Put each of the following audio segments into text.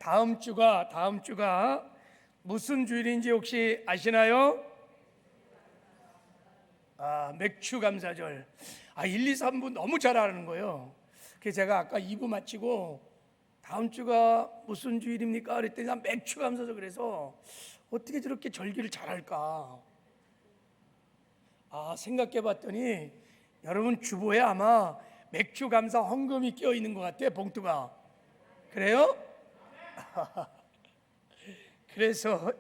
다음 주가 무슨 주일인지 혹시 아시나요? 맥주 감사절. 1, 2, 3부 너무 잘 아는 거예요. 그래서 제가 아까 2부 마치고 다음 주가 무슨 주일입니까? 그랬더니 난 맥주 감사절. 그래서 어떻게 저렇게 절기를 잘할까? 생각해 봤더니 여러분 주보에 아마 맥주 감사 헌금이 끼어 있는 것 같아, 봉투가. 그래요? 그래서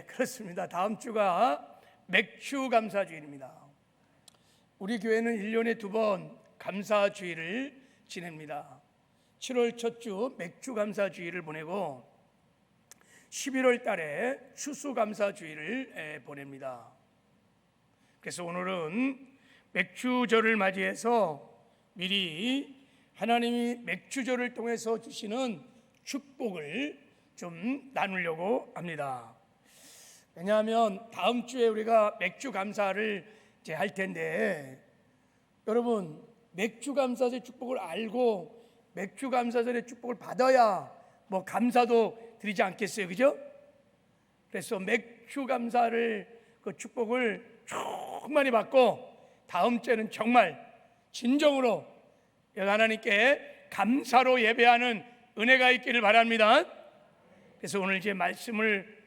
그렇습니다. 다음 주가 맥주 감사 주일입니다. 우리 교회는 1년에 2번 감사 주일을 지냅니다. 7월 첫 주 맥주 감사 주일을 보내고 11월 달에 추수 감사 주일을 보냅니다. 그래서 오늘은 맥주절을 맞이해서 미리 하나님이 맥주절을 통해서 주시는 축복을 좀 나누려고 합니다. 왜냐하면 다음 주에 우리가 맥주 감사를 이제 할 텐데, 여러분 맥주 감사절의 축복을 알고 맥주 감사절의 축복을 받아야 뭐 감사도 드리지 않겠어요, 그죠? 그래서 맥주 감사를 그 축복을 충만히 받고 다음 주에는 정말 진정으로 하나님께 감사로 예배하는 은혜가 있기를 바랍니다. 그래서 오늘 제 말씀을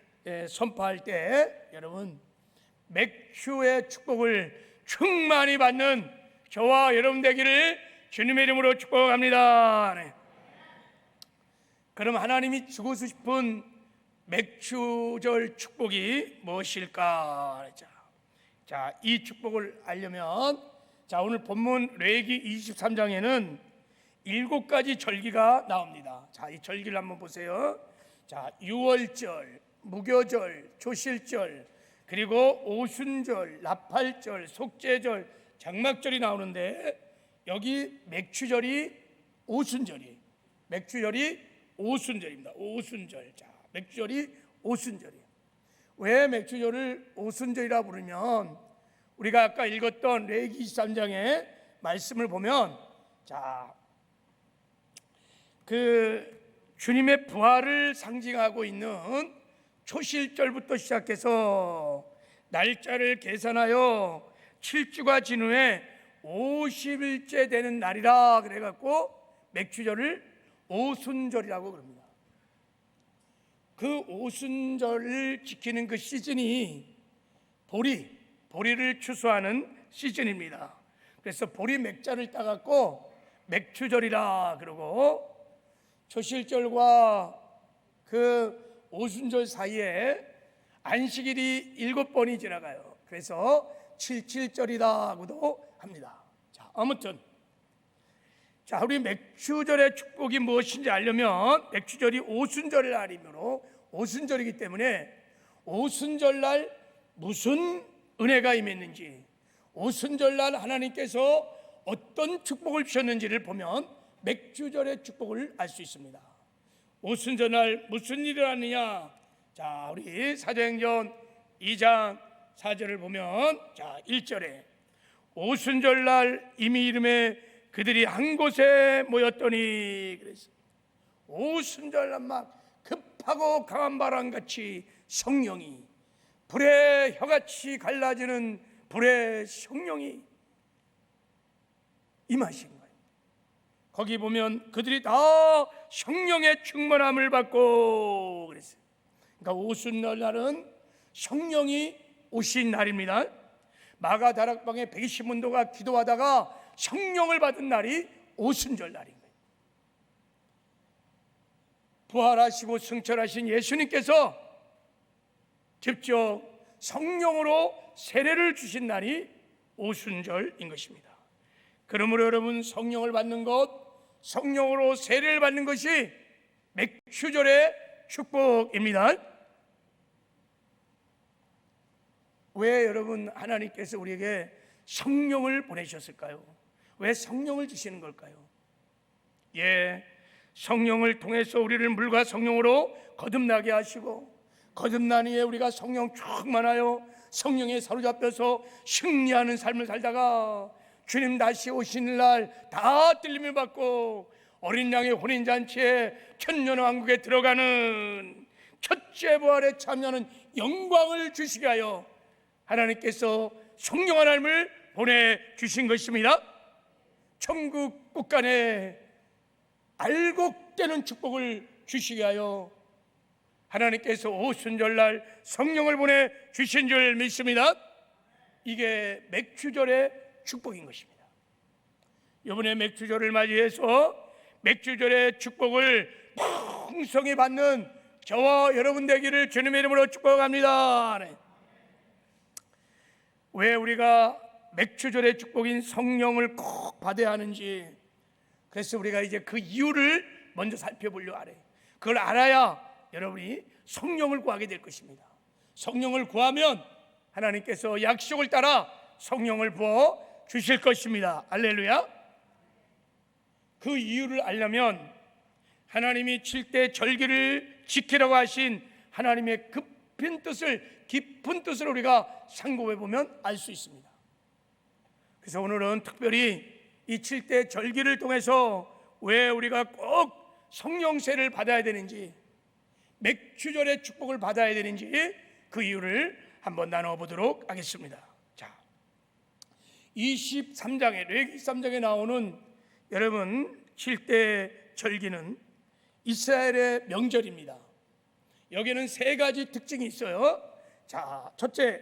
선포할 때 여러분 맥주의 축복을 충만히 받는 저와 여러분 되기를 주님의 이름으로 축복합니다. 네. 그럼 하나님이 주고 싶은 맥주절 축복이 무엇일까? 자, 이 축복을 알려면 오늘 본문 레위기 23장에는 7가지 절기가 나옵니다. 자, 이 절기를 한번 보세요. 자, 유월절, 무교절, 조실절, 그리고 오순절, 나팔절, 속죄절, 장막절이 나오는데 여기 맥주절이 오순절입니다. 오순절. 자, 맥주절이 오순절이에요. 왜 맥주절을 오순절이라 부르면 우리가 아까 읽었던 레위기 23장의 말씀을 보면 그 주님의 부활을 상징하고 있는 초실절부터 시작해서 날짜를 계산하여 7주가 진 후에 50일째 되는 날이라 그래갖고 맥주절을 오순절이라고 그럽니다. 그 오순절을 지키는 그 시즌이 보리를 추수하는 시즌입니다. 그래서 보리 맥자를 따갖고 맥주절이라 그러고, 초실절과 그 오순절 사이에 안식일이 7번이 지나가요. 그래서 77절이라고도 합니다. 자, 아무튼 우리 맥주절의 축복이 무엇인지 알려면 맥주절이 오순절의 날이므로 오순절이기 때문에 오순절날 무슨 은혜가 임했는지, 오순절날 하나님께서 어떤 축복을 주셨는지를 보면 맥주절의 축복을 알 수 있습니다. 오순절날 무슨 일이 일어났느냐? 자, 우리 사도행전 2장 4절을 보면 1절에 오순절날 이미 이름에 그들이 한 곳에 모였더니, 그래서 오순절날 막 급하고 강한 바람같이 성령이, 불의 혀같이 갈라지는 불의 성령이 임하신 거예요. 거기 보면 그들이 다 성령의 충만함을 받고 그랬어요. 그러니까 오순절날은 성령이 오신 날입니다. 마가 다락방에 120문도가 기도하다가 성령을 받은 날이 오순절 날인 거예요. 부활하시고 승천하신 예수님께서 직접 성령으로 세례를 주신 날이 오순절인 것입니다. 그러므로 여러분, 성령을 받는 것, 성령으로 세례를 받는 것이 맥주절의 축복입니다. 왜 여러분 하나님께서 우리에게 성령을 보내셨을까요? 왜 성령을 주시는 걸까요? 성령을 통해서 우리를 물과 성령으로 거듭나게 하시고, 거듭난 후에 우리가 성령 충만하여 성령에 사로잡혀서 승리하는 삶을 살다가 주님 다시 오시는 날 다 들림을 받고 어린 양의 혼인잔치에 천년왕국에 들어가는 첫째 부활에 참여하는 영광을 주시게 하여 하나님께서 성령 하나님을 보내주신 것입니다. 천국 국간에 알곡되는 축복을 주시게 하여 하나님께서 오순절날 성령을 보내주신 줄 믿습니다. 이게 맥주절의 축복인 것입니다. 이번에 맥주절을 맞이해서 맥주절의 축복을 풍성히 받는 저와 여러분 되기를 주님의 이름으로 축복합니다. 왜 우리가 맥주절의 축복인 성령을 꼭 받아야 하는지, 그래서 우리가 이제 그 이유를 먼저 살펴보려고 하래요. 그걸 알아야 여러분이 성령을 구하게 될 것입니다. 성령을 구하면 하나님께서 약속을 따라 성령을 부어 주실 것입니다. 할렐루야. 그 이유를 알려면 하나님이 7대 절기를 지키라고 하신 하나님의 깊은 뜻을 우리가 상고해 보면 알 수 있습니다. 그래서 오늘은 특별히 이 7대 절기를 통해서 왜 우리가 꼭 성령세를 받아야 되는지, 맥주절의 축복을 받아야 되는지 그 이유를 한번 나눠보도록 하겠습니다. 자, 23장에 레위기 3장에 나오는 여러분 7대 절기는 이스라엘의 명절입니다. 여기는 세 가지 특징이 있어요. 자, 첫째,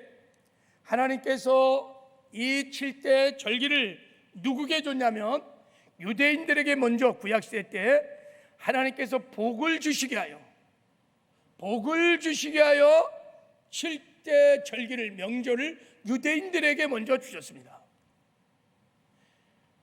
하나님께서 이 7대 절기를 누구에게 줬냐면 유대인들에게 먼저 구약시대 때 하나님께서 복을 주시게 하여 7대 절기를, 명절을 유대인들에게 먼저 주셨습니다.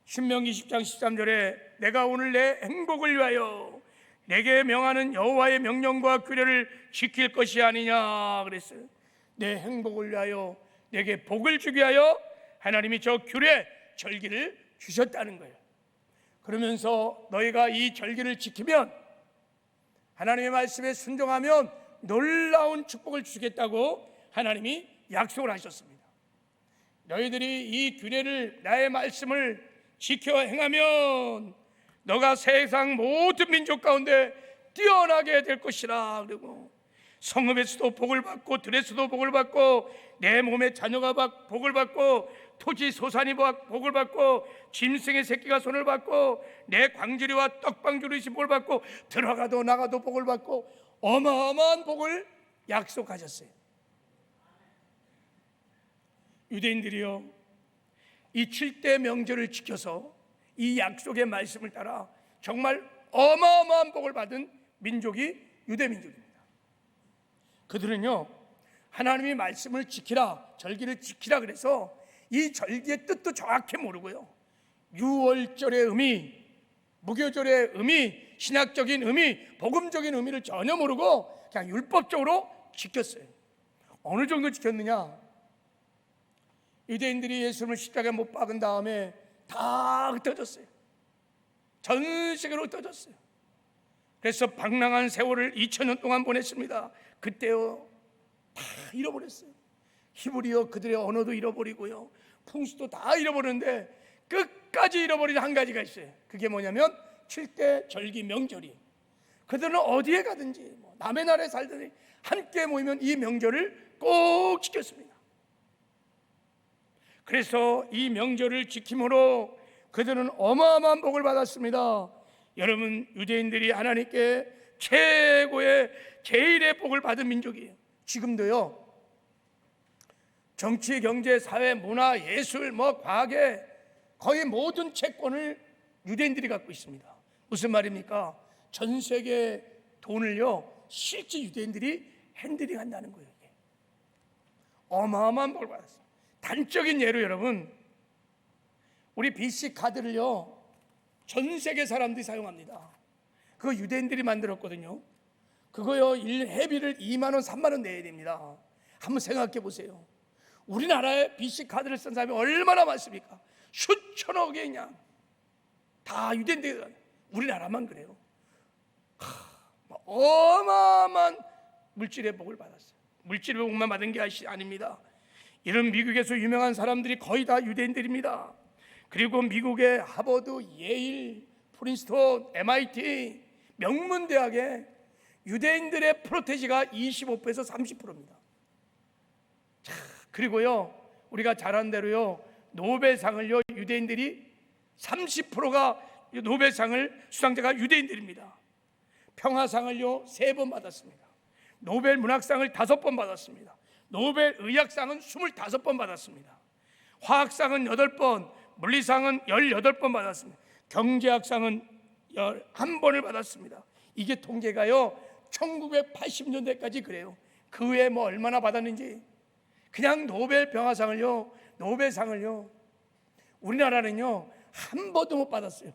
신명기 10장 13절에 내가 오늘 내 행복을 위하여 내게 명하는 여호와의 명령과 규례를 지킬 것이 아니냐 그랬어요. 내 행복을 위하여 내게 복을 주게 하여 하나님이 저 규례, 절기를 주셨다는 거예요. 그러면서 너희가 이 절기를 지키면, 하나님의 말씀에 순종하면 놀라운 축복을 주시겠다고 하나님이 약속을 하셨습니다. 너희들이 이 규례를, 나의 말씀을 지켜 행하면 너가 세상 모든 민족 가운데 뛰어나게 될 것이라. 그리고 성읍에서도 복을 받고 들에서도 복을 받고 내 몸의 자녀가 복을 받고 토지 소산이 복을 받고 짐승의 새끼가 손을 받고 내 광주리와 떡방주리이 복을 받고 들어가도 나가도 복을 받고 어마어마한 복을 약속하셨어요. 유대인들이요, 이 7대 명절을 지켜서 이 약속의 말씀을 따라 정말 어마어마한 복을 받은 민족이 유대민족입니다. 그들은요, 하나님의 말씀을 지키라, 절기를 지키라 그래서 이 절기의 뜻도 정확히 모르고요, 유월절의 의미, 무교절의 의미, 신학적인 의미, 복음적인 의미를 전혀 모르고 그냥 율법적으로 지켰어요. 어느 정도 지켰느냐? 유대인들이 예수님을 십자가에 못 박은 다음에 다 흩어졌어요. 전 세계로 흩어졌어요. 그래서 방랑한 세월을 2000년 동안 보냈습니다. 그때요, 다 잃어버렸어요. 히브리어 그들의 언어도 잃어버리고요, 풍수도 다 잃어버렸는데 끝까지 잃어버린 한 가지가 있어요. 그게 뭐냐면 7대 절기 명절이, 그들은 어디에 가든지 남의 나라에 살든지 함께 모이면 이 명절을 꼭 지켰습니다. 그래서 이 명절을 지킴으로 그들은 어마어마한 복을 받았습니다. 여러분, 유대인들이 하나님께 최고의 제일의 복을 받은 민족이에요. 지금도요, 정치, 경제, 사회, 문화, 예술, 과학의 거의 모든 채권을 유대인들이 갖고 있습니다. 무슨 말입니까? 전 세계 돈을요, 실제 유대인들이 핸들링 한다는 거예요. 이게 어마어마한 복을 받았어요. 단적인 예로 여러분, 우리 BC 카드를요, 전 세계 사람들이 사용합니다. 그거 유대인들이 만들었거든요. 그거요, 회비를 2만 원, 3만 원 내야 됩니다. 한번 생각해 보세요. 우리나라에 BC 카드를 쓴 사람이 얼마나 많습니까? 수천억이 그냥 다 유대인들이, 우리나라만 그래요. 어마어마한 물질의 복을 받았어요. 물질의 복만 받은 게 아닙니다. 이런 미국에서 유명한 사람들이 거의 다 유대인들입니다. 그리고 미국의 하버드, 예일, 프린스턴, MIT 명문대학에 유대인들의 프로테지가 25%에서 30%입니다. 자, 그리고요, 우리가 잘 아는 대로요, 노벨상을요, 유대인들이 30%가 노벨상을 수상자가 유대인들입니다. 평화상을요 3번 받았습니다. 노벨 문학상을 5번 받았습니다. 노벨 의학상은 25번 받았습니다. 화학상은 8번, 물리상은 18번 받았습니다. 경제학상은 11번을 받았습니다. 이게 통계가요 1980년대까지 그래요. 그 후에 뭐 얼마나 받았는지. 그냥 노벨 평화상을요, 노벨상을요, 우리나라는요 한 번도 못 받았어요.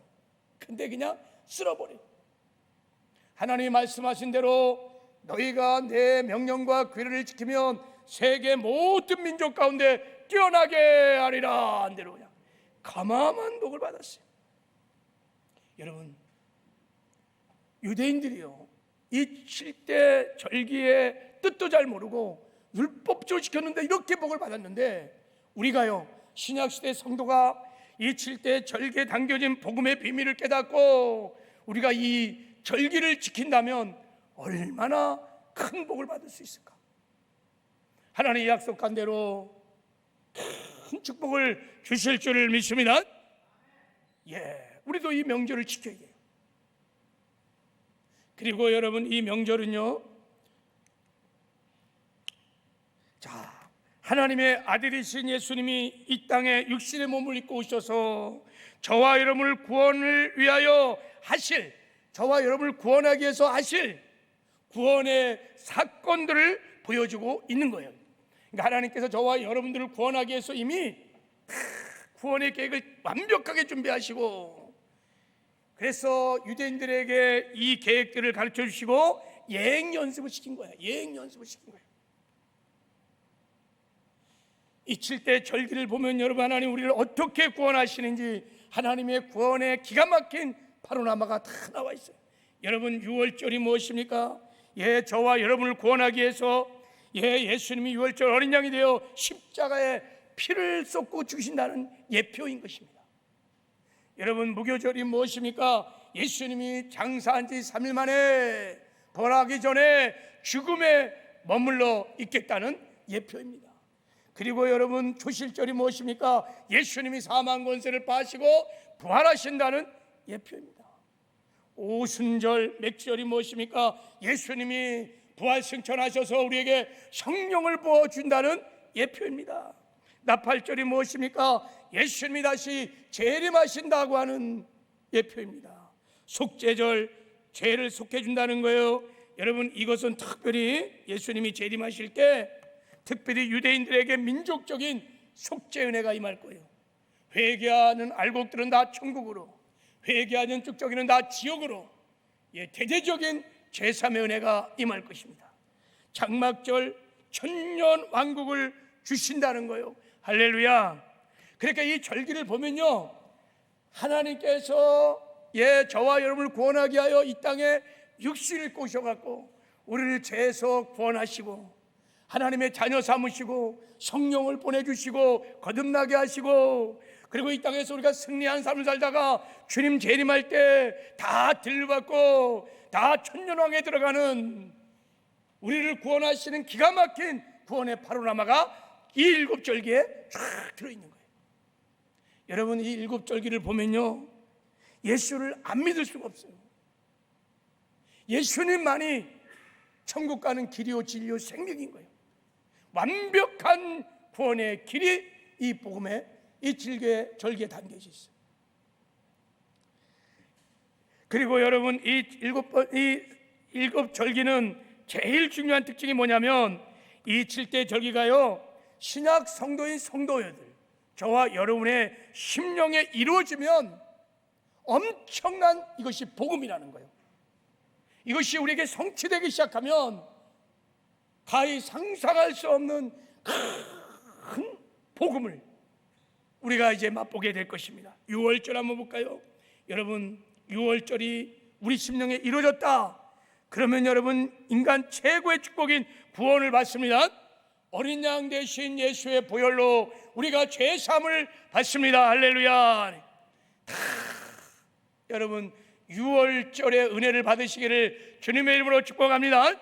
근데 그냥 쓸어버려요. 하나님이 말씀하신 대로 너희가 내 명령과 규례를 지키면 세계 모든 민족 가운데 뛰어나게 하리라 한 대로 그냥 가마만 복을 받았어요. 여러분, 유대인들이요 이 7대 절기의 뜻도 잘 모르고 율법적으로 지켰는데 이렇게 복을 받았는데, 우리가요 신약시대 성도가 이 7대 절기에 담겨진 복음의 비밀을 깨닫고 우리가 이 절기를 지킨다면 얼마나 큰 복을 받을 수 있을까? 하나님이 약속한 대로 큰 축복을 주실 줄을 믿습니다. 우리도 이 명절을 지켜야 돼요. 그리고 여러분, 이 명절은요, 자, 하나님의 아들이신 예수님이 이 땅에 육신의 몸을 입고 오셔서 저와 여러분을 구원을 위하여 하실, 저와 여러분을 구원하기 위해서 하실 구원의 사건들을 보여주고 있는 거예요. 그러니까 하나님께서 저와 여러분들을 구원하기 위해서 이미 구원의 계획을 완벽하게 준비하시고, 그래서 유대인들에게 이 계획들을 가르쳐 주시고 예행 연습을 시킨 거예요. 예행 연습을 시킨 거예요. 이 7대 절기를 보면 여러분, 하나님 우리를 어떻게 구원하시는지 하나님의 구원의 기가 막힌 파노라마가 다 나와 있어요. 여러분, 6월절이 무엇입니까? 저와 여러분을 구원하기 위해서 예수님이 6월절 어린 양이 되어 십자가에 피를 쏟고 죽으신다는 예표인 것입니다. 여러분, 무교절이 무엇입니까? 예수님이 장사한 지 3일 만에 부활하기 전에 죽음에 머물러 있겠다는 예표입니다. 그리고 여러분, 초실절이 무엇입니까? 예수님이 사망 권세를 파시고 부활하신다는 예표입니다. 오순절, 맥절이 무엇입니까? 예수님이 부활 승천하셔서 우리에게 성령을 부어준다는 예표입니다. 나팔절이 무엇입니까? 예수님이 다시 재림하신다고 하는 예표입니다. 속죄절, 죄를 속해준다는 거예요. 여러분, 이것은 특별히 예수님이 재림하실 때 특별히 유대인들에게 민족적인 속죄 은혜가 임할 거예요. 회개하는 알곡들은 다 천국으로, 회개하는 쭉저기는 다 지옥으로, 대대적인 제3의 은혜가 임할 것입니다. 장막절, 천년 왕국을 주신다는 거예요. 할렐루야. 그러니까 이 절기를 보면요, 하나님께서 저와 여러분을 구원하기 위하여 이 땅에 육신을 입고 오셔갖고 우리를 죄에서 구원하시고 하나님의 자녀 삼으시고 성령을 보내주시고 거듭나게 하시고, 그리고 이 땅에서 우리가 승리한 삶을 살다가 주님 재림할 때 다 들려받고 다 천년왕에 들어가는 우리를 구원하시는 기가 막힌 구원의 파노라마가 이 7절기에 쫙 들어있는 거예요. 여러분, 이 7절기를 보면요, 예수를 안 믿을 수가 없어요. 예수님만이 천국 가는 길이요 진리요 생명인 거예요. 완벽한 구원의 길이 이 복음에, 이 절기에 담겨져 있어요. 그리고 여러분, 이 7절기는 제일 중요한 특징이 뭐냐면, 이 7대 절기가요, 신약 성도인 성도여들, 저와 여러분의 심령에 이루어지면 엄청난 이것이 복음이라는 거예요. 이것이 우리에게 성취되기 시작하면 가히 상상할 수 없는 큰 복음을 우리가 이제 맛보게 될 것입니다. 6월절 한번 볼까요? 여러분, 6월절이 우리 심령에 이루어졌다 그러면 여러분, 인간 최고의 축복인 구원을 받습니다. 어린 양 대신 예수의 보혈로 우리가 죄 사함을 받습니다. 할렐루야. 여러분 6월절의 은혜를 받으시기를 주님의 이름으로 축복합니다.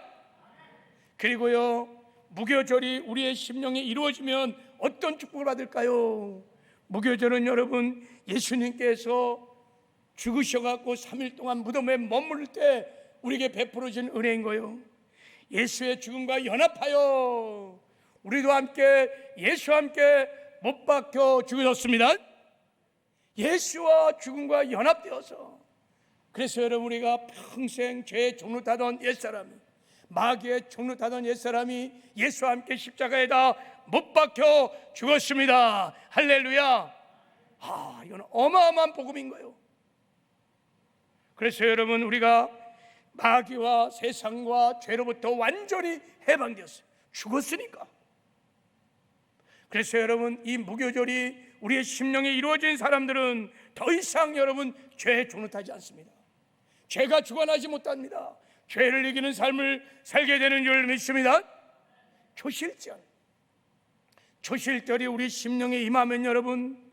그리고요, 무교절이 우리의 심령에 이루어지면 어떤 축복을 받을까요? 무교절은 여러분 예수님께서 죽으셔갖고 3일 동안 무덤에 머무를 때 우리에게 베풀어진 은혜인 거예요. 예수의 죽음과 연합하여 우리도 함께 예수와 함께 못 박혀 죽으셨습니다. 예수와 죽음과 연합되어서, 그래서 여러분 우리가 평생 죄의 종로 타던 옛사람이, 마귀의 종로 타던 옛사람이 예수와 함께 십자가에다 못 박혀 죽었습니다. 할렐루야. 이건 어마어마한 복음인 거예요. 그래서 여러분 우리가 마귀와 세상과 죄로부터 완전히 해방되었어요. 죽었으니까. 그래서 여러분 이 무교절이 우리의 심령에 이루어진 사람들은 더 이상 여러분 죄에 종노타지 않습니다. 죄가 주관하지 못합니다. 죄를 이기는 삶을 살게 되는 줄 믿습니다. 초실절이 우리 심령에 임하면 여러분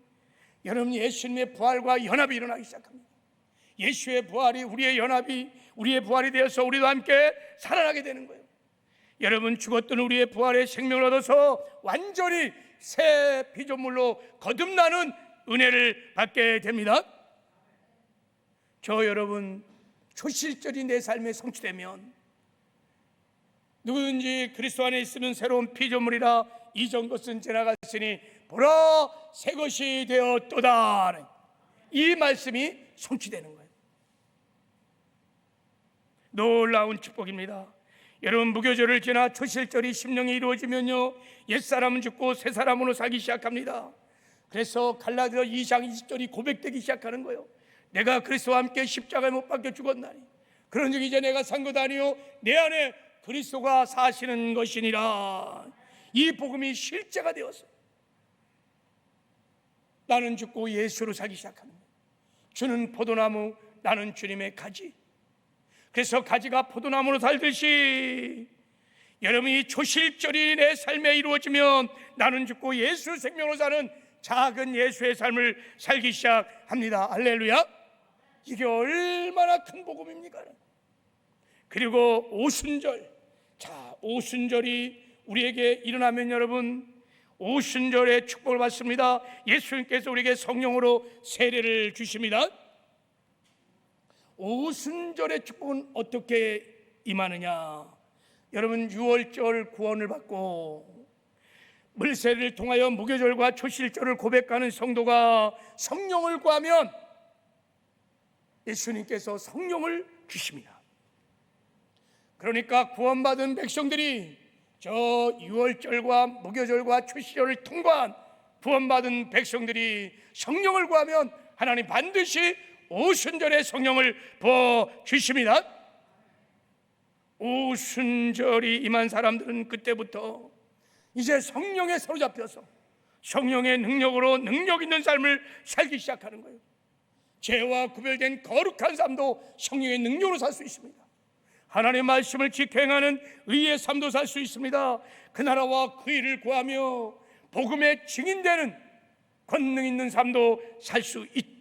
예수님의 부활과 연합이 일어나기 시작합니다. 예수의 부활이 우리의 부활이 되어서 우리도 함께 살아나게 되는 거예요. 여러분 죽었던 우리의 부활의 생명을 얻어서 완전히 새 피조물로 거듭나는 은혜를 받게 됩니다. 여러분 초실절이 내 삶에 성취되면 누구든지 그리스도 안에 있으면 새로운 피조물이라 이전 것은 지나갔으니 보라 새 것이 되었도다. 이 말씀이 성취되는 거예요. 놀라운 축복입니다. 여러분 무교절을 지나 초실절이 심령에 이루어지면요 옛사람은 죽고 새사람으로 살기 시작합니다. 그래서 갈라디아 2장 20절이 고백되기 시작하는 거예요. 내가 그리스도와 함께 십자가에 못 박혀 죽었나니 그런즉 이제 내가 산 것 아니요 내 안에 그리스도가 사시는 것이니라. 이 복음이 실제가 되어서 나는 죽고 예수로 살기 시작하는 거예요. 주는 포도나무, 나는 주님의 가지. 그래서 가지가 포도나무로 살듯이 여러분이 초실절이 내 삶에 이루어지면 나는 죽고 예수 생명으로 사는 작은 예수의 삶을 살기 시작합니다. 할렐루야. 이게 얼마나 큰 복음입니까? 그리고 오순절, 오순절이 우리에게 일어나면 여러분 오순절의 축복을 받습니다. 예수님께서 우리에게 성령으로 세례를 주십니다. 오순절의 축복은 어떻게 임하느냐? 여러분 6월절 구원을 받고 물세례를 통하여 무교절과 초실절을 고백하는 성도가 성령을 구하면 예수님께서 성령을 주십니다. 그러니까 구원받은 백성들이 저 6월절과 무교절과 초실절을 통과한 구원받은 백성들이 성령을 구하면 하나님 반드시 오순절에 성령을 부어주십니다. 오순절이 임한 사람들은 그때부터 이제 성령에 사로잡혀서 성령의 능력으로 능력 있는 삶을 살기 시작하는 거예요. 죄와 구별된 거룩한 삶도 성령의 능력으로 살 수 있습니다. 하나님의 말씀을 지켜 행하는 의의 삶도 살 수 있습니다. 그 나라와 그 일을 구하며 복음의 증인되는 권능 있는 삶도 살 수 있다.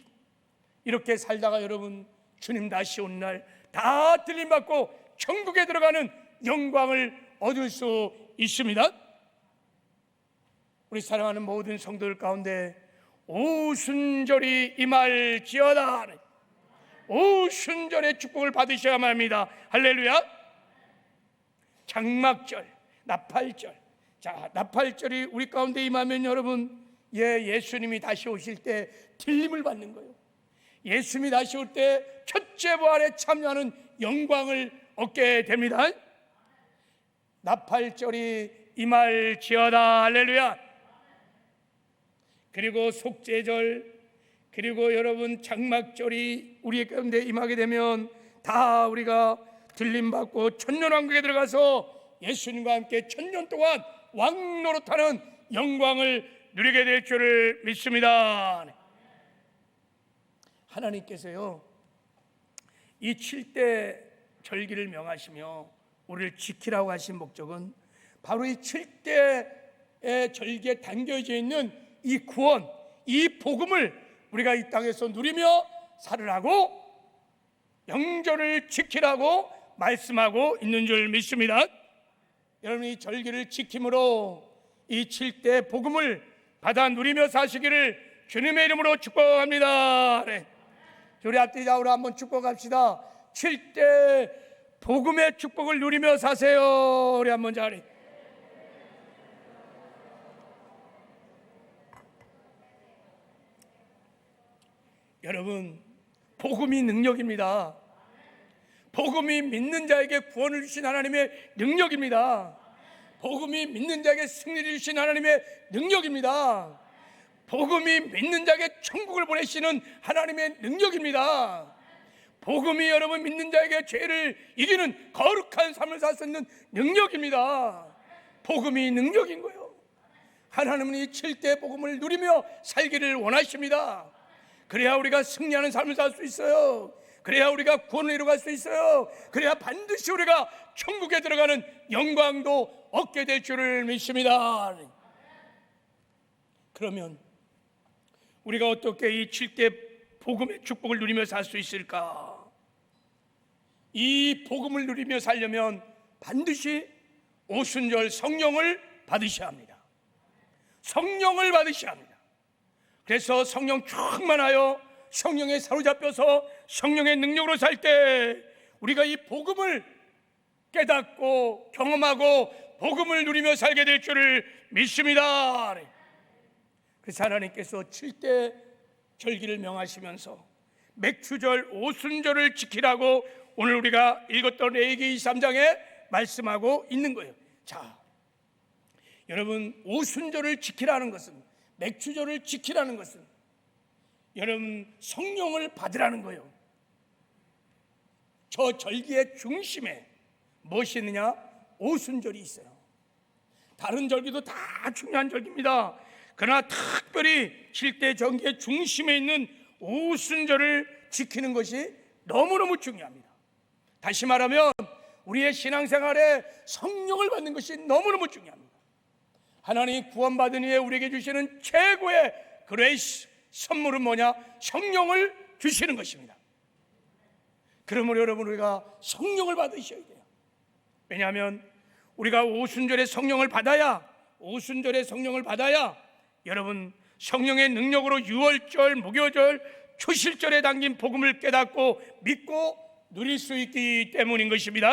이렇게 살다가 여러분 주님 다시 온 날 다 들림받고 천국에 들어가는 영광을 얻을 수 있습니다. 우리 사랑하는 모든 성도들 가운데 오순절이 임할지어다. 오순절의 축복을 받으셔야만 합니다. 할렐루야. 장막절, 나팔절. 나팔절이 우리 가운데 임하면 여러분 예수님이 다시 오실 때 들림을 받는 거예요. 예수님이 다시 올 때 첫째 부활에 참여하는 영광을 얻게 됩니다. 나팔절이 임할지어다. 할렐루야. 그리고 속죄절, 그리고 여러분 장막절이 우리 가운데 임하게 되면 다 우리가 들림받고 천년왕국에 들어가서 예수님과 함께 천년 동안 왕노릇하는 영광을 누리게 될 줄을 믿습니다. 하나님께서요 이 7대 절기를 명하시며 우리를 지키라고 하신 목적은 바로 이 7대의 절기에 담겨져 있는 이 구원, 이 복음을 우리가 이 땅에서 누리며 살으라고 영절을 지키라고 말씀하고 있는 줄 믿습니다. 여러분이 절기를 지킴으로 이 7대 복음을 받아 누리며 사시기를 주님의 이름으로 축복합니다. 네. 우리 앞뒤 좌우로 한번 축복합시다. 7대 복음의 축복을 누리며 사세요. 우리 한번 자리. 여러분, 복음이 능력입니다. 복음이 믿는 자에게 구원을 주신 하나님의 능력입니다. 복음이 믿는 자에게 승리를 주신 하나님의 능력입니다. 복음이 믿는 자에게 천국을 보내시는 하나님의 능력입니다. 복음이 여러분 믿는 자에게 죄를 이기는 거룩한 삶을 살 수 있는 능력입니다. 복음이 능력인 거예요. 하나님은 이 7대 복음을 누리며 살기를 원하십니다. 그래야 우리가 승리하는 삶을 살 수 있어요. 그래야 우리가 구원을 이루어갈 수 있어요. 그래야 반드시 우리가 천국에 들어가는 영광도 얻게 될 줄을 믿습니다. 그러면 우리가 어떻게 이 7대 복음의 축복을 누리며 살 수 있을까? 이 복음을 누리며 살려면 반드시 오순절 성령을 받으셔야 합니다. 성령을 받으셔야 합니다. 그래서 성령 충만하여 성령에 사로잡혀서 성령의 능력으로 살 때 우리가 이 복음을 깨닫고 경험하고 복음을 누리며 살게 될 줄을 믿습니다. 그래서 하나님께서 7대 절기를 명하시면서 맥추절 오순절을 지키라고 오늘 우리가 읽었던 레위기 23장에 말씀하고 있는 거예요. 자, 여러분, 오순절을 지키라는 것은, 맥추절을 지키라는 것은 여러분 성령을 받으라는 거예요. 저 절기의 중심에 무엇이 있느냐? 오순절이 있어요. 다른 절기도 다 중요한 절기입니다. 그러나 특별히 7대 절기의 중심에 있는 오순절을 지키는 것이 너무너무 중요합니다. 다시 말하면 우리의 신앙생활에 성령을 받는 것이 너무너무 중요합니다. 하나님이 구원받은 후에 우리에게 주시는 최고의 그레이스, 선물은 뭐냐? 성령을 주시는 것입니다. 그러므로 여러분, 우리가 성령을 받으셔야 돼요. 왜냐하면 우리가 오순절에 성령을 받아야, 오순절에 성령을 받아야 여러분 성령의 능력으로 유월절, 무교절, 초실절에 담긴 복음을 깨닫고 믿고 누릴 수 있기 때문인 것입니다.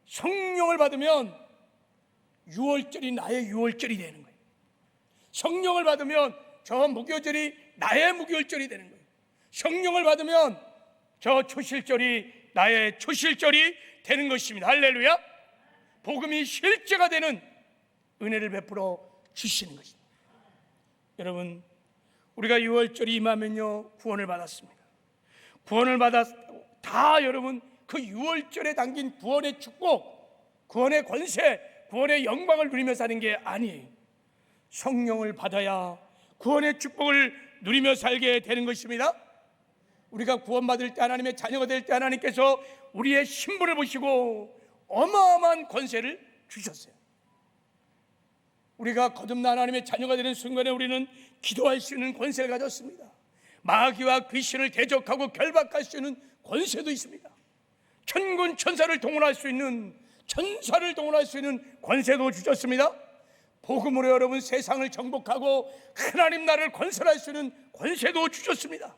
성령을 받으면 유월절이 나의 유월절이 되는 거예요. 성령을 받으면 저 무교절이 나의 무교절이 되는 거예요. 성령을 받으면 저 초실절이 나의 초실절이 되는 것입니다. 할렐루야. 복음이 실제가 되는 은혜를 베풀어 주시는 것입니다. 여러분, 우리가 유월절이 임하면요 구원을 받았습니다. 구원을 다 여러분 그 유월절에 담긴 구원의 축복, 구원의 권세, 구원의 영광을 누리며 사는 게 아니에요. 성령을 받아야 구원의 축복을 누리며 살게 되는 것입니다. 우리가 구원받을 때, 하나님의 자녀가 될 때 하나님께서 우리의 신분을 보시고 어마어마한 권세를 주셨어요. 우리가 거듭난 하나님의 자녀가 되는 순간에 우리는 기도할 수 있는 권세를 가졌습니다. 마귀와 귀신을 대적하고 결박할 수 있는 권세도 있습니다. 천군 천사를 동원할 수 있는, 천사를 동원할 수 있는 권세도 주셨습니다. 복음으로 여러분 세상을 정복하고 하나님 나라를 건설할 수 있는 권세도 주셨습니다.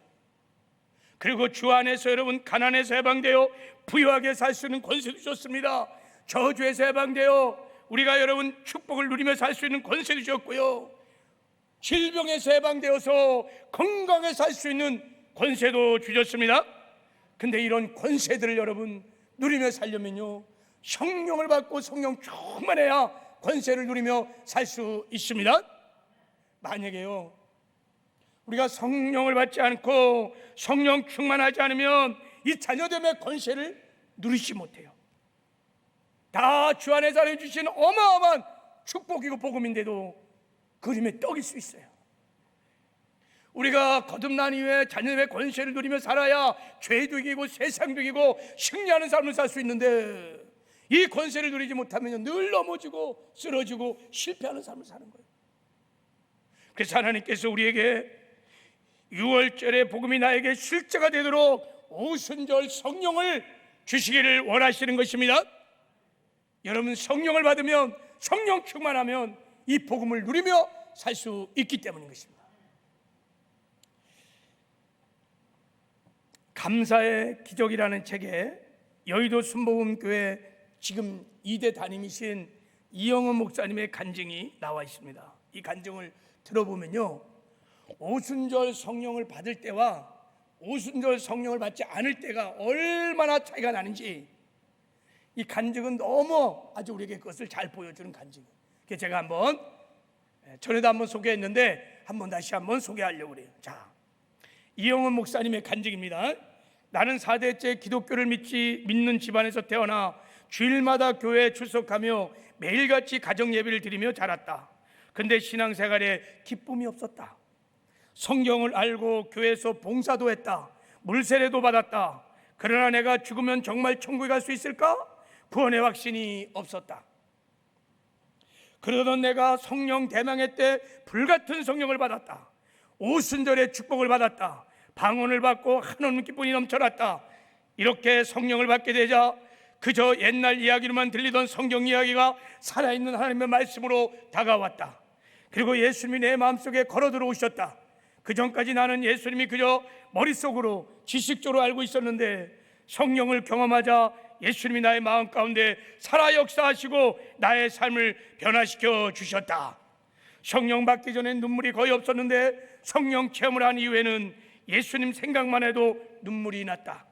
그리고 주 안에서 여러분 가난에서 해방되어 부유하게 살 수 있는 권세도 주셨습니다. 저주에서 해방되어 우리가 여러분 축복을 누리며 살 수 있는 권세도 주셨고요, 질병에서 해방되어서 건강하게 살 수 있는 권세도 주셨습니다. 근데 이런 권세들을 여러분 누리며 살려면요 성령을 받고 성령 충만해야 권세를 누리며 살 수 있습니다. 만약에요 우리가 성령을 받지 않고 성령 충만하지 않으면 이 자녀됨의 권세를 누리지 못해요. 다 주 안에서 주신 어마어마한 축복이고 복음인데도 그림의 떡일 수 있어요. 우리가 거듭난 이후에 자녀의 권세를 누리며 살아야 죄도 이기고 세상도 이기고 승리하는 삶을 살 수 있는데, 이 권세를 누리지 못하면 늘 넘어지고 쓰러지고 실패하는 삶을 사는 거예요. 그래서 하나님께서 우리에게 유월절의 복음이 나에게 실제가 되도록 오순절 성령을 주시기를 원하시는 것입니다. 여러분, 성령을 받으면, 성령 충만하면 이 복음을 누리며 살 수 있기 때문인 것입니다. 감사의 기적이라는 책에 여의도 순복음교회 지금 2대 담임이신 이영은 목사님의 간증이 나와 있습니다. 이 간증을 들어보면요, 오순절 성령을 받을 때와 오순절 성령을 받지 않을 때가 얼마나 차이가 나는지, 이 간증은 너무 아주 우리에게 그것을 잘 보여주는 간증이에요. 그래서 제가 한번 전에도 한번 소개했는데 다시 한번 소개하려고 그래요. 자, 이영은 목사님의 간증입니다. 나는 4대째 기독교를 믿는 집안에서 태어나 주일마다 교회에 출석하며 매일같이 가정 예배를 드리며 자랐다. 근데 신앙생활에 기쁨이 없었다. 성경을 알고 교회에서 봉사도 했다. 물세례도 받았다. 그러나 내가 죽으면 정말 천국에 갈 수 있을까? 구원의 확신이 없었다. 그러던 내가 성령 대망회 때 불같은 성령을 받았다. 오순절에 축복을 받았다. 방언을 받고 한없는 기쁨이 넘쳐났다. 이렇게 성령을 받게 되자 그저 옛날 이야기로만 들리던 성경 이야기가 살아있는 하나님의 말씀으로 다가왔다. 그리고 예수님이 내 마음속에 걸어 들어오셨다. 그 전까지 나는 예수님이 그저 머릿속으로 지식적으로 알고 있었는데 성령을 경험하자 예수님이 나의 마음 가운데 살아 역사하시고 나의 삶을 변화시켜 주셨다. 성령 받기 전엔 눈물이 거의 없었는데 성령 체험을 한 이후에는 예수님 생각만 해도 눈물이 났다.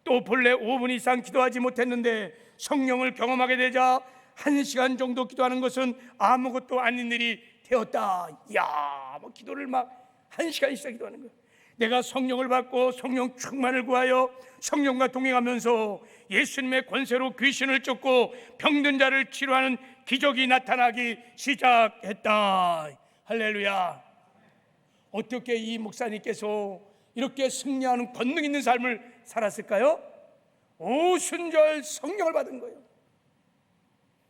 또 본래 5분 이상 기도하지 못했는데 성령을 경험하게 되자 1시간 정도 기도하는 것은 아무것도 아닌 일이 되었다. 이야, 기도를 1시간씩 기도하는 거야. 내가 성령을 받고 성령 충만을 구하여 성령과 동행하면서 예수님의 권세로 귀신을 쫓고 병든 자를 치료하는 기적이 나타나기 시작했다. 할렐루야. 어떻게 이 목사님께서 이렇게 승리하는 권능 있는 삶을 살았을까요? 오순절 성령을 받은 거예요.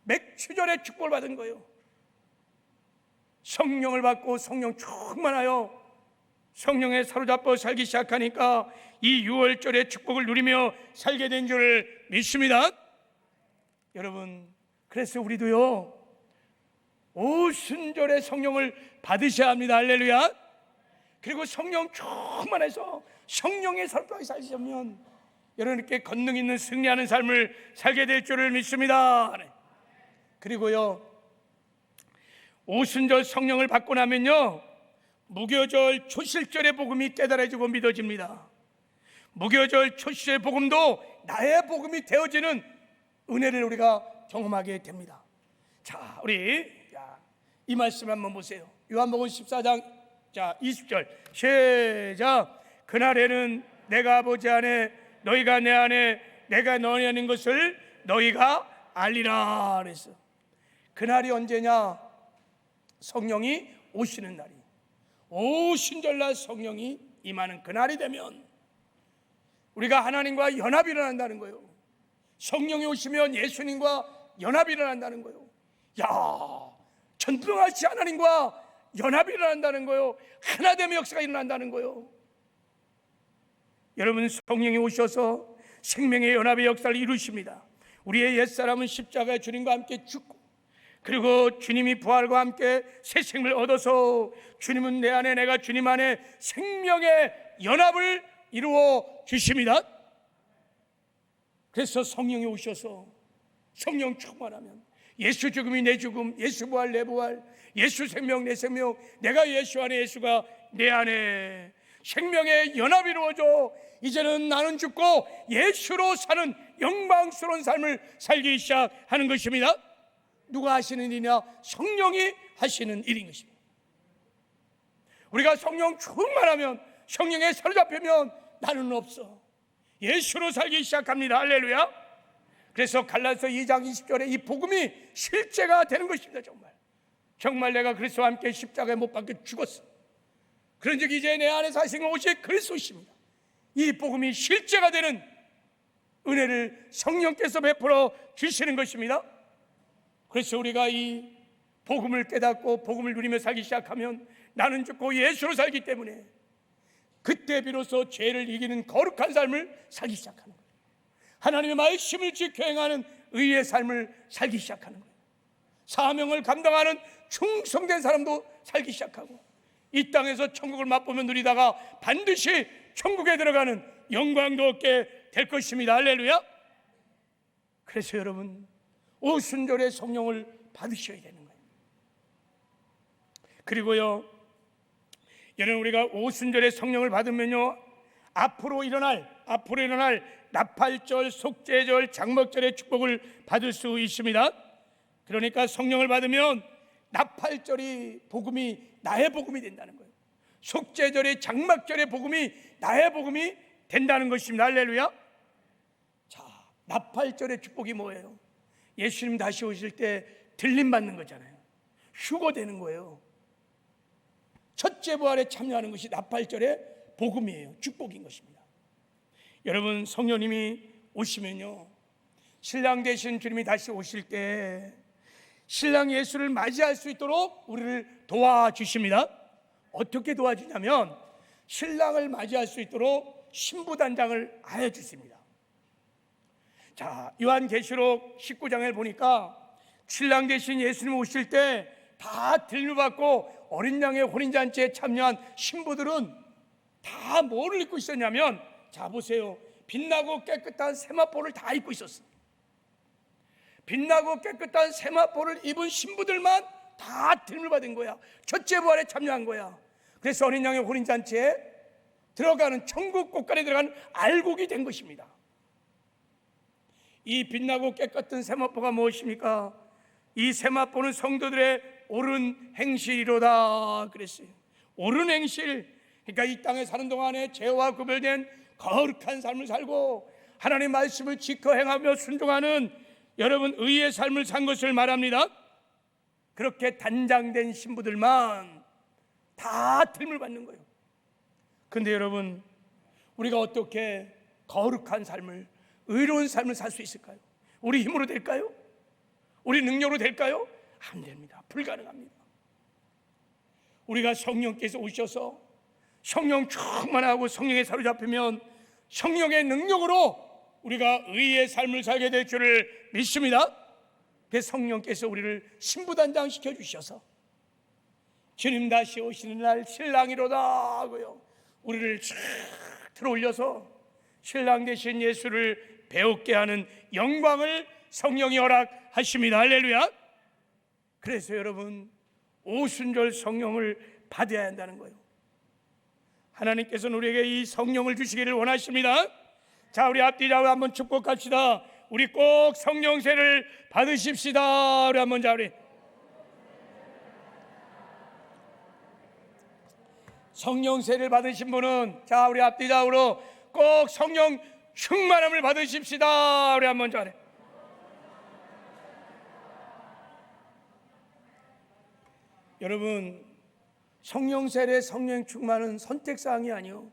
맥추절에 축복을 받은 거예요. 성령을 받고 성령 충만하여 성령에 사로잡혀 살기 시작하니까 이 6월절의 축복을 누리며 살게 된 줄 믿습니다. 여러분, 그래서 우리도요 오순절의 성령을 받으셔야 합니다. 할렐루야. 그리고 성령 충만해서 성령에 사로잡혀 살시면 여러분께 권능 있는 승리하는 삶을 살게 될 줄을 믿습니다. 그리고요, 오순절 성령을 받고 나면요 무교절 초실절의 복음이 깨달아지고 믿어집니다. 무교절 초실절의 복음도 나의 복음이 되어지는 은혜를 우리가 경험하게 됩니다. 자, 우리 이 말씀 한번 보세요. 요한복음 14장 20절 시작. 그날에는 내가 아버지 안에 너희가 내 안에 내가 너희 안에 있는 것을 너희가 알리라 그랬어. 그날이 언제냐? 성령이 오시는 날이. 오순절날 성령이 임하는 그날이 되면 우리가 하나님과 연합이 일어난다는 거예요. 성령이 오시면 예수님과 연합이 일어난다는 거예요. 야, 전능하신 하나님과 연합이 일어난다는 거예요. 하나됨의 역사가 일어난다는 거예요. 여러분, 성령이 오셔서 생명의 연합의 역사를 이루십니다. 우리의 옛사람은 십자가에 주님과 함께 죽고 그리고 주님이 부활과 함께 새 생명을 얻어서 주님은 내 안에 내가 주님 안에 생명의 연합을 이루어 주십니다. 그래서 성령이 오셔서 성령 충만하면 예수 죽음이 내 죽음, 예수 부활 내 부활, 예수 생명 내 생명, 내가 예수 안에 예수가 내 안에 생명의 연합이 이루어져 이제는 나는 죽고 예수로 사는 영광스러운 삶을 살기 시작하는 것입니다. 누가 하시는 일이냐? 성령이 하시는 일인 것입니다. 우리가 성령 충만하면, 성령에 사로잡히면 나는 없어. 예수로 살기 시작합니다. 할렐루야. 그래서 갈라디아서 2장 20절에 이 복음이 실제가 되는 것입니다. 정말 내가 그리스도와 함께 십자가에 못 박혀 죽었어. 그런즉 이제 내 안에 사시는 오직 그리스도십니다. 이 복음이 실제가 되는 은혜를 성령께서 베풀어 주시는 것입니다. 그래서 우리가 이 복음을 깨닫고 복음을 누리며 살기 시작하면 나는 죽고 예수로 살기 때문에 그때 비로소 죄를 이기는 거룩한 삶을 살기 시작하는 거예요. 하나님의 말씀을 지켜 행하는 의의 삶을 살기 시작하는 거예요. 사명을 감당하는 충성된 사람도 살기 시작하고, 이 땅에서 천국을 맛보며 누리다가 반드시 천국에 들어가는 영광도 얻게 될 것입니다. 할렐루야. 그래서 여러분, 오순절의 성령을 받으셔야 되는 거예요. 그리고요, 여러분, 우리가 오순절의 성령을 받으면요, 앞으로 일어날 나팔절, 속죄절, 장막절의 축복을 받을 수 있습니다. 그러니까 성령을 받으면 나팔절이 복음이 나의 복음이 된다는 거예요. 속죄절의 장막절의 복음이 나의 복음이 된다는 것입니다. 할렐루야. 자, 나팔절의 축복이 뭐예요? 예수님 다시 오실 때 들림 받는 거잖아요. 휴거되는 거예요. 첫째 부활에 참여하는 것이 나팔절의 복음이에요. 축복인 것입니다. 여러분, 성령님이 오시면요, 신랑 되신 주님이 다시 오실 때 신랑 예수를 맞이할 수 있도록 우리를 도와주십니다. 어떻게 도와주냐면, 신랑을 맞이할 수 있도록 신부단장을 하여 주십니다. 자, 요한계시록 19장을 보니까 신랑 되신 예수님 오실 때 다 들려받고 어린 양의 혼인잔치에 참여한 신부들은 다 뭐를 입고 있었냐면, 자 보세요, 빛나고 깨끗한 세마포를 다 입고 있었어요. 빛나고 깨끗한 세마포를 입은 신부들만 다 들려받은 거야. 첫째 부활에 참여한 거야. 그래서 어린 양의 혼인잔치에 들어가는, 천국 곳간에 들어가는 알곡이 된 것입니다. 이 빛나고 깨끗한 세마포가 무엇입니까? 이 세마포는 성도들의 옳은 행실이로다 그랬어요. 옳은 행실, 그러니까 이 땅에 사는 동안에 죄와 구별된 거룩한 삶을 살고 하나님의 말씀을 지켜 행하며 순종하는 여러분 의의 삶을 산 것을 말합니다. 그렇게 단장된 신부들만 다 들물 받는 거예요. 근데 여러분, 우리가 어떻게 거룩한 삶을, 의로운 삶을 살 수 있을까요? 우리 힘으로 될까요? 우리 능력으로 될까요? 안 됩니다. 불가능합니다. 우리가 성령께서 오셔서 성령 충만하고 성령에 사로잡히면 성령의 능력으로 우리가 의의 삶을 살게 될 줄을 믿습니다. 그래서 성령께서 우리를 신부단장 시켜주셔서 주님 다시 오시는 날 신랑이로다 하고요, 우리를 쫙 들어올려서 신랑 되신 예수를 배우게 하는 영광을 성령이 허락하십니다. 할렐루야. 그래서 여러분, 오순절 성령을 받아야 한다는 거예요. 하나님께서는 우리에게 이 성령을 주시기를 원하십니다. 자, 우리 앞뒤좌우 한번 축복합시다. 우리 꼭 성령세를 받으십시다. 우리 한번, 자, 우리 성령세를 받으신 분은, 자, 우리 앞뒤좌우로 꼭 성령 충만함을 받으십시다. 우리 한번, 자, 여러분, 성령 세례, 성령 충만은 선택사항이 아니요,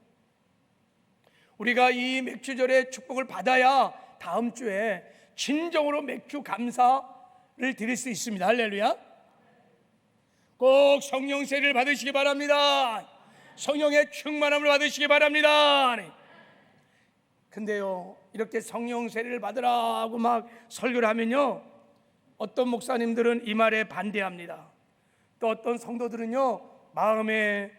우리가 이 맥주절의 축복을 받아야 다음 주에 진정으로 맥주 감사를 드릴 수 있습니다. 할렐루야. 꼭 성령 세례를 받으시기 바랍니다. 성령의 충만함을 받으시기 바랍니다. 근데요, 이렇게 성령 세례를 받으라고 막 설교를 하면요, 어떤 목사님들은 이 말에 반대합니다. 또 어떤 성도들은요, 마음에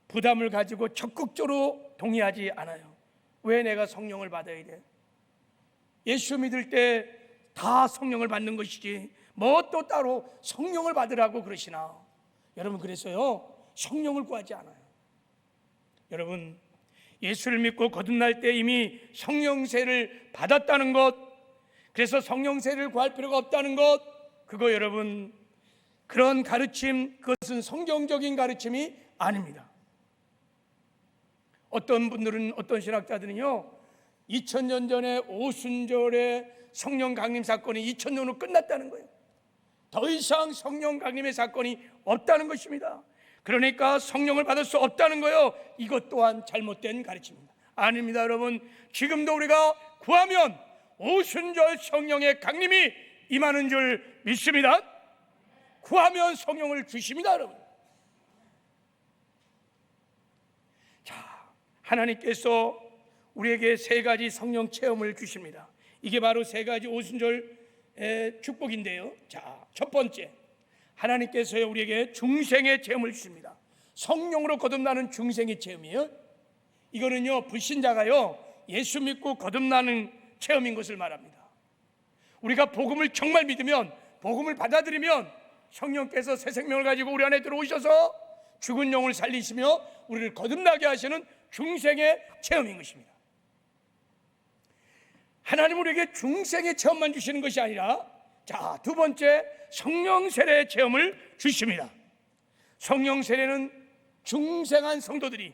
부담을 가지고 적극적으로 동의하지 않아요. 왜 내가 성령을 받아야 돼? 예수 믿을 때 다 성령을 받는 것이지 뭐 또 따로 성령을 받으라고 그러시나? 여러분, 그래서요, 성령을 구하지 않아요. 여러분, 예수를 믿고 거듭날 때 이미 성령세를 받았다는 것, 그래서 성령세를 구할 필요가 없다는 것, 그거 여러분, 그런 가르침, 그것은 성경적인 가르침이 아닙니다. 어떤 분들은, 어떤 신학자들은요, 2000년 전에 오순절의 성령 강림 사건이 2000년 후 끝났다는 거예요. 더 이상 성령 강림의 사건이 없다는 것입니다. 그러니까 성령을 받을 수 없다는 거예요. 이것 또한 잘못된 가르침입니다. 아닙니다. 여러분, 지금도 우리가 구하면 오순절 성령의 강림이 임하는 줄 믿습니다. 구하면 성령을 주십니다, 여러분. 자, 하나님께서 우리에게 세 가지 성령 체험을 주십니다. 이게 바로 세 가지 오순절의 축복인데요. 자, 첫 번째, 하나님께서 우리에게 중생의 체험을 주십니다. 성령으로 거듭나는 중생의 체험이에요. 이거는요, 불신자가요 예수 믿고 거듭나는 체험인 것을 말합니다. 우리가 복음을 정말 믿으면, 복음을 받아들이면 성령께서 새 생명을 가지고 우리 안에 들어오셔서 죽은 영을 살리시며 우리를 거듭나게 하시는 중생의 체험인 것입니다. 하나님은 우리에게 중생의 체험만 주시는 것이 아니라, 자, 두 번째, 성령 세례의 체험을 주십니다. 성령 세례는 중생한 성도들이,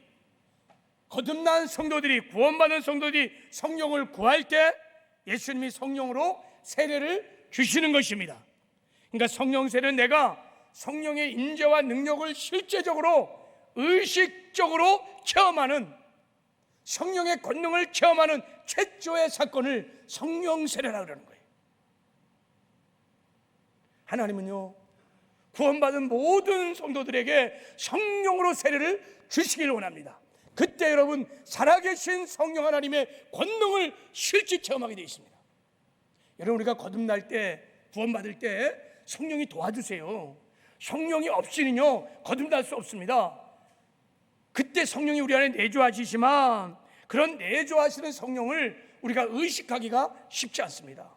거듭난 성도들이, 구원받은 성도들이 성령을 구할 때 예수님이 성령으로 세례를 주시는 것입니다. 그러니까 성령 세례는 내가 성령의 임재와 능력을 실제적으로, 의식적으로 체험하는, 성령의 권능을 체험하는 최초의 사건을 성령 세례라고 그러는 거예요. 하나님은요, 구원받은 모든 성도들에게 성령으로 세례를 주시기를 원합니다. 그때 여러분, 살아계신 성령 하나님의 권능을 실제 체험하게 되어 있습니다. 여러분, 우리가 거듭날 때, 구원받을 때 성령이 도와주세요. 성령이 없이는요 거듭날 수 없습니다. 그때 성령이 우리 안에 내주하시지만, 그런 내주하시는 성령을 우리가 의식하기가 쉽지 않습니다.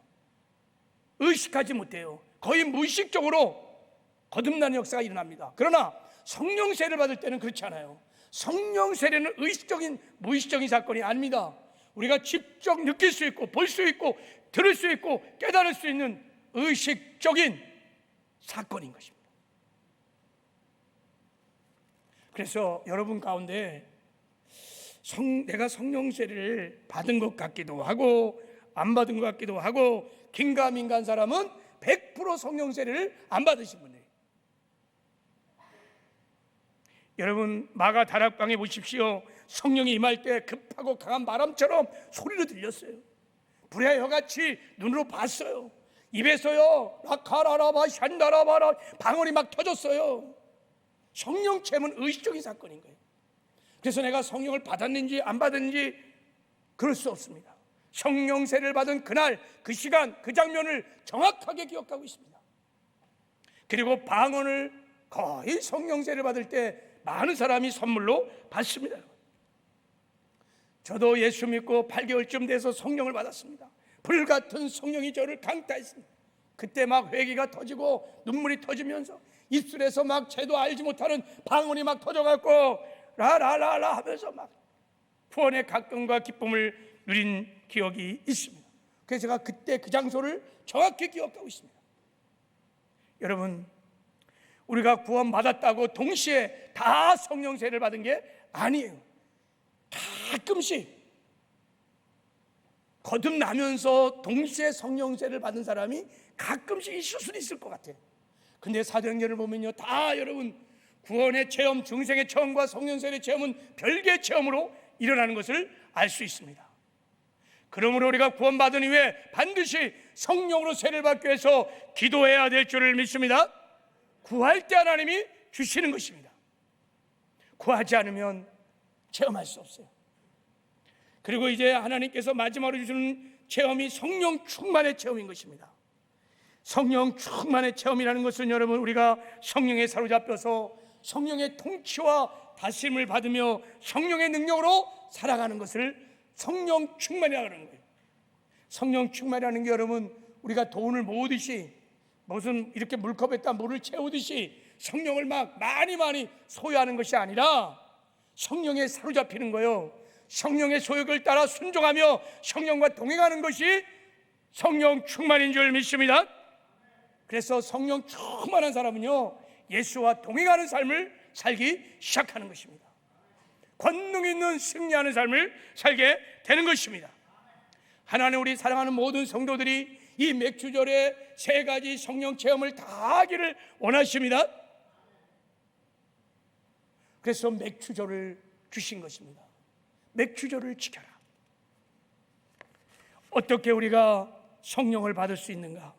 의식하지 못해요. 거의 무의식적으로 거듭나는 역사가 일어납니다. 그러나 성령 세례를 받을 때는 그렇지 않아요. 성령 세례는 의식적인, 무의식적인 사건이 아닙니다. 우리가 직접 느낄 수 있고, 볼 수 있고, 들을 수 있고, 깨달을 수 있는 의식적인 사건인 것입니다. 그래서 여러분 가운데 내가 성령 세례를 받은 것 같기도 하고 안 받은 것 같기도 하고 긴가민가한 사람은 100% 성령 세례를 안 받으신 분이에요. 여러분, 마가 다락방에 보십시오. 성령이 임할 때 급하고 강한 바람처럼 소리로 들렸어요. 불의 혀같이 눈으로 봤어요. 입에서요 라카라라바 샨다라바라 방언이 막 터졌어요. 성령 체험은 의식적인 사건인 거예요. 그래서 내가 성령을 받았는지 안 받았는지 그럴 수 없습니다. 성령 세례를 받은 그날, 그 시간, 그 장면을 정확하게 기억하고 있습니다. 그리고 방언을 거의 성령 세례를 받을 때 많은 사람이 선물로 받습니다. 저도 예수 믿고 8개월쯤 돼서 성령을 받았습니다. 불같은 성령이 저를 강타했습니다. 그때 막 회개가 터지고 눈물이 터지면서 입술에서 막 제도 알지 못하는 방언이 막 터져갖고 라라라라 하면서 막 구원의 가끔과 기쁨을 누린 기억이 있습니다. 그래서 제가 그때 그 장소를 정확히 기억하고 있습니다. 여러분, 우리가 구원받았다고 동시에 다 성령 세례를 받은 게 아니에요. 가끔씩 거듭나면서 동시에 성령 세례를 받은 사람이 가끔씩 있을 수는 있을 것 같아요. 근데 사도행전을 보면요, 다 여러분 구원의 체험, 중생의 체험과 성령 세례 체험은 별개의 체험으로 일어나는 것을 알 수 있습니다. 그러므로 우리가 구원받은 이후에 반드시 성령으로 세례를 받기 위해서 기도해야 될 줄을 믿습니다. 구할 때 하나님이 주시는 것입니다. 구하지 않으면 체험할 수 없어요. 그리고 이제 하나님께서 마지막으로 주시는 체험이 성령 충만의 체험인 것입니다. 성령 충만의 체험이라는 것은 여러분, 우리가 성령에 사로잡혀서 성령의 통치와 다스림을 받으며 성령의 능력으로 살아가는 것을 성령 충만이라고 하는 거예요. 성령 충만이라는 게 여러분, 우리가 돈을 모으듯이, 무슨 이렇게 물컵에다 물을 채우듯이 성령을 막 많이 소유하는 것이 아니라 성령에 사로잡히는 거예요. 성령의 소욕을 따라 순종하며 성령과 동행하는 것이 성령 충만인 줄 믿습니다. 그래서 성령 충만한 사람은요, 예수와 동행하는 삶을 살기 시작하는 것입니다. 권능 있는 승리하는 삶을 살게 되는 것입니다. 하나님, 우리 사랑하는 모든 성도들이 이 맥주절에 세 가지 성령 체험을 다 하기를 원하십니다. 그래서 맥주절을 주신 것입니다. 맥주절을 지켜라. 어떻게 우리가 성령을 받을 수 있는가?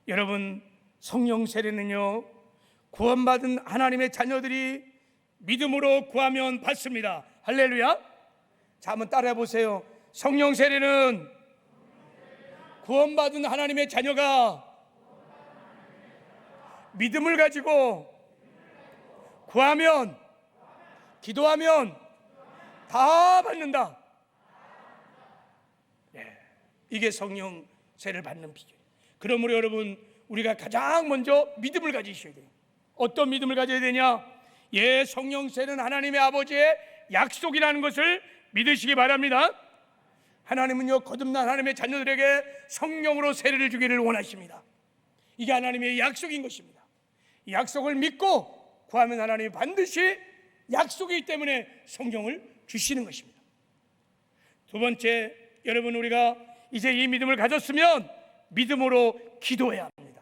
여러분, 성령 세례는요, 구원받은 하나님의 자녀들이 믿음으로 구하면 받습니다. 할렐루야. 자, 한번 따라해 보세요. 성령 세례는 구원받은 하나님의 자녀가 믿음을 가지고 구하면, 기도하면 다 받는다. 네, 이게 성령 세례를 받는 비결. 그러므로 여러분, 우리가 가장 먼저 믿음을 가지셔야 돼요. 어떤 믿음을 가져야 되냐? 성령 세례는 하나님의 아버지의 약속이라는 것을 믿으시기 바랍니다. 하나님은요, 거듭난 하나님의 자녀들에게 성령으로 세례를 주기를 원하십니다. 이게 하나님의 약속인 것입니다. 이 약속을 믿고 구하면 하나님이 반드시 약속이기 때문에 성령을 주시는 것입니다. 두 번째, 여러분, 우리가 이제 이 믿음을 가졌으면 믿음으로 기도해야 합니다.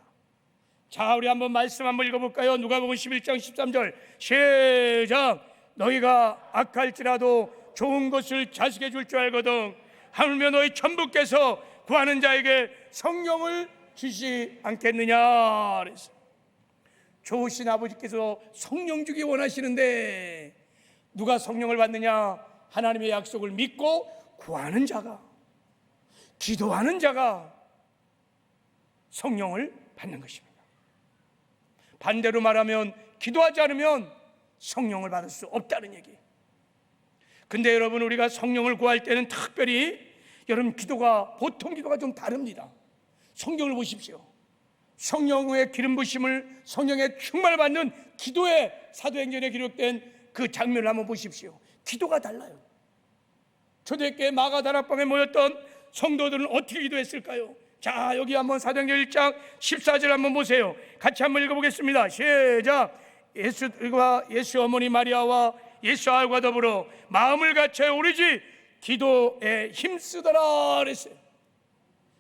자, 우리 한번 말씀 한번 읽어볼까요? 누가복음 11장 13절 시작. 너희가 악할지라도 좋은 것을 자식에 줄 줄 알거든 하물며 너희 전부께서 구하는 자에게 성령을 주시 않겠느냐 그랬어요. 좋으신 아버지께서 성령 주기 원하시는데 누가 성령을 받느냐? 하나님의 약속을 믿고 구하는 자가, 기도하는 자가 성령을 받는 것입니다. 반대로 말하면 기도하지 않으면 성령을 받을 수 없다는 얘기예요. 근데 여러분, 우리가 성령을 구할 때는 특별히 여러분, 기도가 보통 기도가 좀 다릅니다. 성경을 보십시오. 성령의 기름 부심을, 성령의 충만을 받는 기도의 사도행전에 기록된 그 장면을 한번 보십시오. 기도가 달라요. 초대교회 마가다락방에 모였던 성도들은 어떻게 기도했을까요? 자, 여기 한번 사도행전 1장 14절 한번 보세요. 같이 한번 읽어보겠습니다. 시작. 예수 어머니 마리아와 예수 알과 더불어 마음을 갖춰 오르지 기도에 힘쓰더라 그랬어요.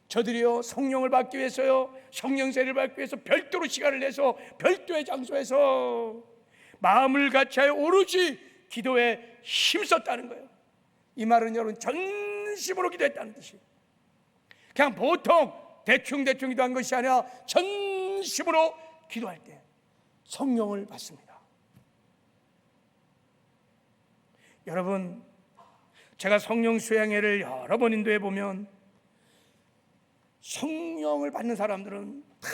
저들이요, 성령을 받기 위해서요, 성령 세례를 받기 위해서 별도로 시간을 내서 별도의 장소에서 마음을 갖춰 오르지 기도에 힘썼다는 거예요. 이 말은 여러분, 전심으로 기도했다는 뜻이에요. 그냥 보통 대충 기도한 것이 아니라 전심으로 기도할 때 성령을 받습니다. 여러분, 제가 성령 수양회를 여러 번 인도해 보면 성령을 받는 사람들은 다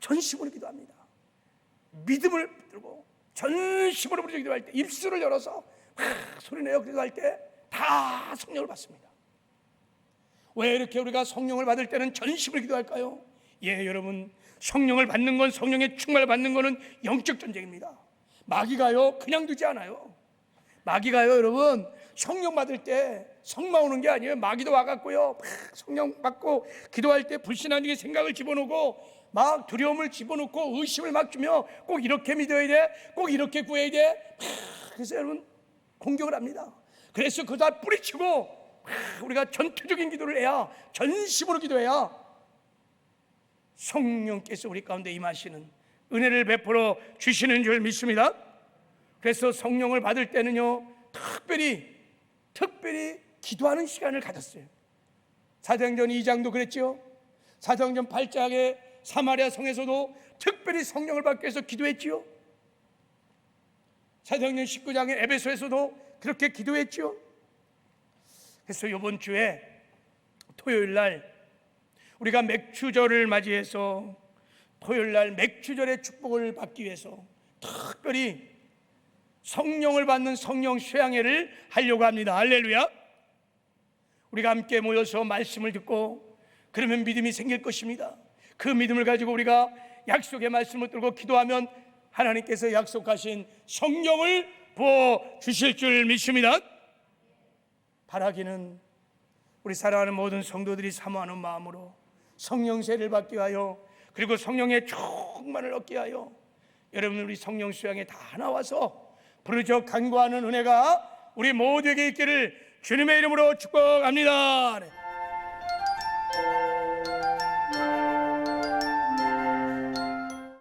전심으로 기도합니다. 믿음을 들고 전심으로 부르짖어 기도할 때, 입술을 열어서 소리내어 기도할 때 다 성령을 받습니다. 왜 이렇게 우리가 성령을 받을 때는 전심으로 기도할까요? 여러분, 성령을 받는 건, 성령의 충만을 받는 것은 영적 전쟁입니다. 마귀가요, 그냥 두지 않아요. 마귀가요, 여러분, 성령 받을 때 성만 오는 게 아니에요. 마귀도 와갖고요, 성령 받고 기도할 때 불신한 생각을 집어넣고 막 두려움을 집어넣고 의심을 막 주며 꼭 이렇게 믿어야 돼, 꼭 이렇게 구해야 돼. 그래서 여러분, 공격을 합니다. 그래서 그거 다 뿌리치고 우리가 전투적인 기도를 해야, 전심으로 기도해야 성령께서 우리 가운데 임하시는 은혜를 베풀어 주시는 줄 믿습니다. 그래서 성령을 받을 때는요, 특별히 기도하는 시간을 가졌어요. 사도행전 2장도 그랬죠. 사도행전 8장에 사마리아 성에서도 특별히 성령을 받기 위해서 기도했지요. 사도행전 19장의 에베소에서도 그렇게 기도했지요. 그래서 이번 주에 토요일 날 우리가 맥주절을 맞이해서 토요일 날 맥주절의 축복을 받기 위해서 특별히 성령을 받는 성령 수양회를 하려고 합니다. 할렐루야. 우리가 함께 모여서 말씀을 듣고 그러면 믿음이 생길 것입니다. 그 믿음을 가지고 우리가 약속의 말씀을 들고 기도하면 하나님께서 약속하신 성령을 부어 주실 줄 믿습니다. 바라기는 우리 사랑하는 모든 성도들이 사모하는 마음으로 성령 세례를 받기 위하여, 그리고 성령의 충만을 얻기 위하여 여러분, 우리 성령 수양에 다 나와서 부르짖어 간구하는 은혜가 우리 모두에게 있기를 주님의 이름으로 축복합니다.